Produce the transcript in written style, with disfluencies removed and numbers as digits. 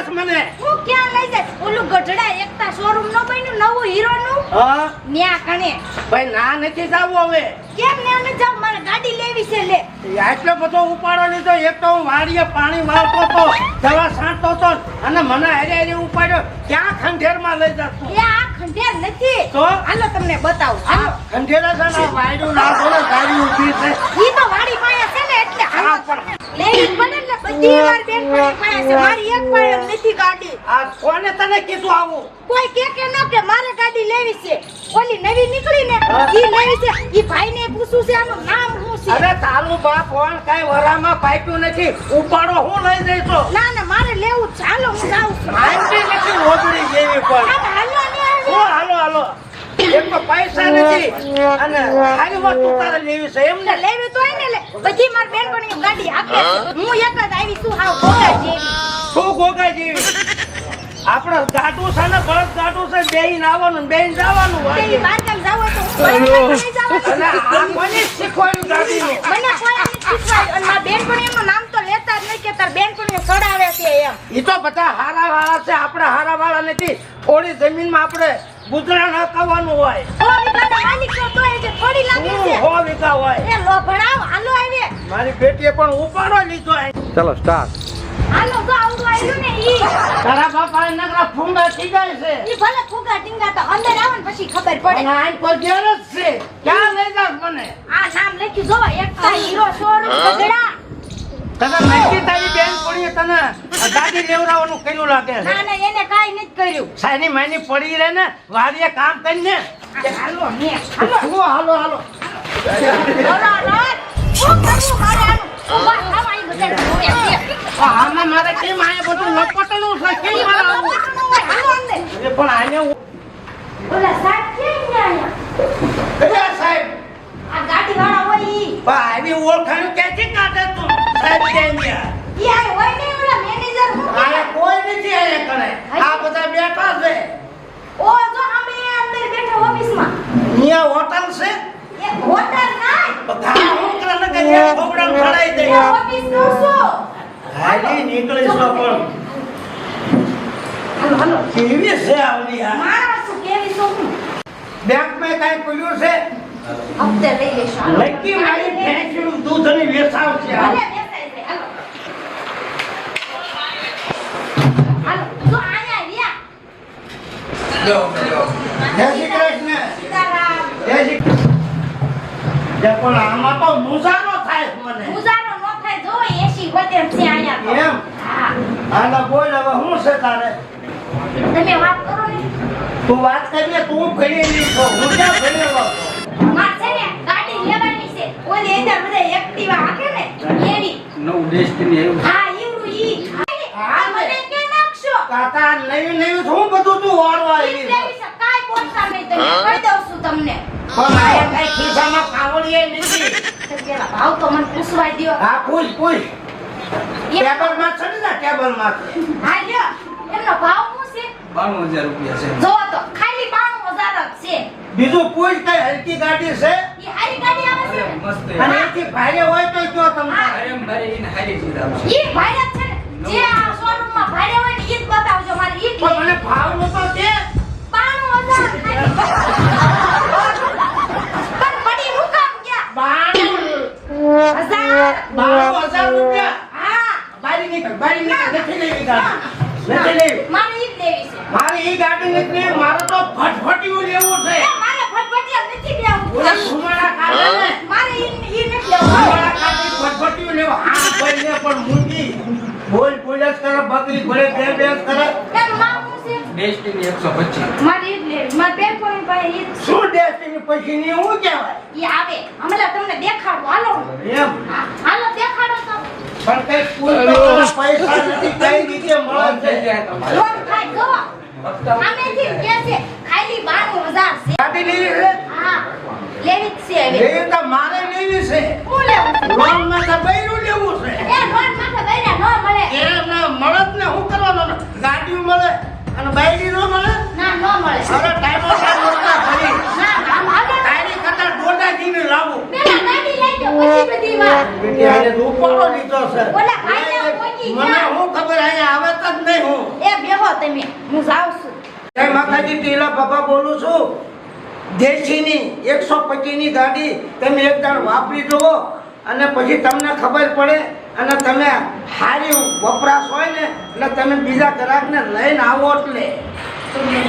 જાસ મને? હું ક્યાં લઈ જાય? ઓલું ગઢડા એકતા શોરૂમ નો બન્યું નવું હીરો નું. હા ન્યા કણે. ભાઈ ના નથી જાવું હવે. કેમ ને અમે જાવ મારે ગાડી લેવી છે લે. આટલો બધો ઉપાડો લીધો. એક તો હું વાડીએ પાણી વાળતો તો, દવા છાંટતો તો અને મને હારે ઉપાડ્યો. ક્યાં ખંડેરમાં લઈ જાતો? એ આ ખંડેર નથી. તો? હાલો તમને બતાવું. હાલો. ખંડેરા છે ને વાયડું નાખો ને ગાડી ઊભી છે. ઈ તો વાડી પાસે છે ને એટલે હાલો. હા, પણ લેવી પડે ને બધી વાર બેન પાસે છે. મારી એક પાસે નથી ગાડી. આ કોને તને કીધું આવું? કોઈ કે ન કે મારે ગાડી લેવી છે. ઓલી નવી નીકળી ને ઈ લેવી છે. ઈ ભાઈને પૂછું છે આનું નામ શું છે? અરે તારું બાપ કોણ કઈ વરામાં પાક્યું નથી. ઉપાડો હું લઈ જઈશો? ના ના મારે લેવું છે. હાલો હું જાઉં છું. માનતી નથી ઓગળી જેવી પણ. આમ હાલો ને આવે. હું હાલો એક તો પૈસા નથી અને ખાલી વસ્તુ તારે લેવી છે એમ ને? લેવી તો હોય ને લે. બધી માર બેનપણીઓ ગાડી આપે છે. હું એક જ આવી છું હાવ ગોગા જેવી. શું ગોગા જેવી? આપણે ગાડું છે ને બસ ગાડું છે બેહીન આવવાનું ને બેહીન જવાનું તે હોય. બારગામ જાવ હોય તો હું બારગામ નહીં જાવ. અને આ કોને શીખવાડ્યું ગાડીનું? મને કોઈ નથી શીખવાડ્યું. અને માર બેનપણીઓનું નામ તો લેતા જ નહીં કે તાર બેનપણીઓ ચડાવે છે એમ. ઈ તો બધા હારા વાળા છે. આપણે હારા વાળા નથી. થોડી જમીનમાં આપણે ગુજરાન હકાવવાનું હોય. ઓ વિકાના માલિક છો તો એ જે થોડી લાગે છે. હો વીઘા હોય. એ લોભણાવ હાલો આવે. મારી બેટીએ પણ ઉપાડો લીધો. ચલો સ્ટાર્ટ. હાલો તો આવડું આવ્યું ને ઈ. તારા બાપા નકરા ફૂંગા થઈ જાય છે. ઈ ભલે ફુગા ટીંગા તો અંદર આવે ને પછી ખબર પડે. અને આઈ કોઈ ઘેર જ છે. ક્યાં લઈ જાસ મને? આ નામ લખ્યું જોવા એકતા હીરો શોરૂમ ગઢડા. તને નક્કી તારી બેન પડી તને ગાડી લેવડાવવાનું કર્યું લાગે છે. ના ના એને કાઈ નથી કર્યું. સાની માની પડી રહે ને વાડીએ કામ કરીને. હાલો ને હાલો. શું હાલો હાલો? હાલો હાલો. હું કરું મારે આનું. ઉભા થાવ અહીં બધા જોવે છે. આમાં મારે કેમ આયા બધું લપટણું છે કેમ મારે આવું? હાલો અંદર. અરે પણ આને ઓલા સાહેબ કેમ ન્યા અરે સાહેબ આ ગાડી વાળા હોય ઈ. ભાઈ ઓળખાણું ક્યાંથી કાઢે તું? સાહેબ કેમ ગયા? ઈ આ હોય ને ઓલા મેનેજર હું કે. આયા કોઈ નથી આયા કરે. આ બધા બેઠા છે. ઓ જો અમે અંદર બેઠા ઓફિસમાં. અહીંયા હોટલ છે. એ હોટલ નાય. બધા છોકરા ને કઈ છોકરા ખડાઈ દે. એ ઓફિસ નું શું? હાલી નીકળી છો પણ હાલો હાલો. કેવી છે આવડી આ? માણસ કેવી શું? બેંક માં કઈ પડ્યું છે? હપ્તે લઈ લેશો. હાલો. લકી મારી ભેંસનું દૂધની વેચાવ છે આ. ભલે બેસાય છે. હાલો. હાલો જો આયા રહ્યા. જય શ્રી કૃષ્ણ. સીતારામ. જય શ્રી જય પણ આમાં તો મુસારો થાય છે મને. ગુજારો નો થાય જો એસી વધે છે આયા તો. એમ? હા. આના બોલ હવે શું છે તારે? તમે વાત કરો ને. તું વાત કરીને તું ભણેલી છો. હું ક્યાં ભણેલો છું? માર છે ને ગાડી લેવાની છે. ઓલી અંદર બધા એક્ટિવા હાકે ને એની. નવું ડેસ્ટિની આવ્યું. હા ઈવડું ઈ. હા મને કે નાખશો. કાકા નવી શું બધું તું વાળવા ઈ આવી? લેવી છે કાઈ બોલતા નહીં તમે કહી દઉં છું તમને. પણ આયા કઈ ખિસ્સામાં કાવડીએ નથી. પેલા ભાવ તો મને પૂછવા દ્યો. હા પૂછ પૂછ. ટેબલમાં છે ને ટેબલમાં. હા લ્યો. એમનો ભાવ શું છે? 92,000 રૂપિયા છે. જો તો ખાલી 92,000 જ છે. બીજું પૂછ કઈ હલકી ગાડી છે? ઈ હારી ગાડી આવે છે ને? મસ્ત અને એથી ભારે હોય તો કયો તમને. એમ ભાઈ એને હારી ચીજ આવશે. ઈ ભાડે જ છે ને. જે આ શોરૂમ માં ભાડે હોય ને ઈ જ બતાવજો મારે ઈ જ પણ લેવી. મને ભાવનું તો દે. 92,000 ખાલી. પણ પડી હું કામ ગયા? 92,000 રૂપિયા. હા. બારી નીકળ નથી લેવી ગાડી. નથી લેવી. મારે ઈ જ લેવી છે. મારી ઈ ગાડી નીકળી. મારે તો ફટફટિયું લેવું છે. એ મારે ફટફટિયા નથી લેવું. ઓલા ઘુમાડા કાઢે ને. મારે ઈ નથી લેવું. ઘુમાડા કાઢી ફટફટિયું લેવું. હા ભાઈને પણ મૂકી. બોલ પોલીસ કરે બકરી ઘોડે બેસ કરે. એનું નામ શું છે? ડેસ્ટિની 125. મારે ઈ જ લેવી. મારે બેનપણી પાસે ઈ જ છે. શું ડેસ્ટિની પછી ની હું કહેવાય? ઈ આવે. હમણાં તમને દેખાડું. હાલો. એમ હા, હાલો દેખાડો તો. પણ કઈ પૂછવાના પૈસા નથી. કઈ રીતે મળે છે? લોન થાય જો. આમેથી કે છે ખાલી 92,000 છે. ગાડી લેવી છે? હા. લેવી જ છે હવે. લેવી તો મારે લેવી છે. હું લેવું છે? લોન માં તો બૈરું લેવું છે. એ લોન માથે બૈરા ન મળે. એમ ના મળે જ ને. શું કરવાનું? ગાડીઓ મળે અને બાયડી નો મળે. ના ન મળે. અરે ટાઈમો ટાઈમ મોટા ભરી ના આમ હાલો. તારી કતા ડોડાજીને લાવું. પેલા ગાડી લઈ જાઓ પછી બધી વાત. બેટી આજે ઉપાડો લીધો છે. ઓલા ભાઈને પહોંચી મને ગયા. હું ખબર અહીંયા આવે તો જ નહીં હું. એ બેહો તમે, હું જાઉં છું. જય માતાજી, ટીલા બાબા બોલું છું. દેશીની 125 ની ગાડી તમે એક દાડ વાપરી જુઓ અને પછી તમને ખબર પડે અને તમે સારી વપરાશ હોય ને એટલે તમે બીજા ગ્રાહકને લઈને આવો એટલે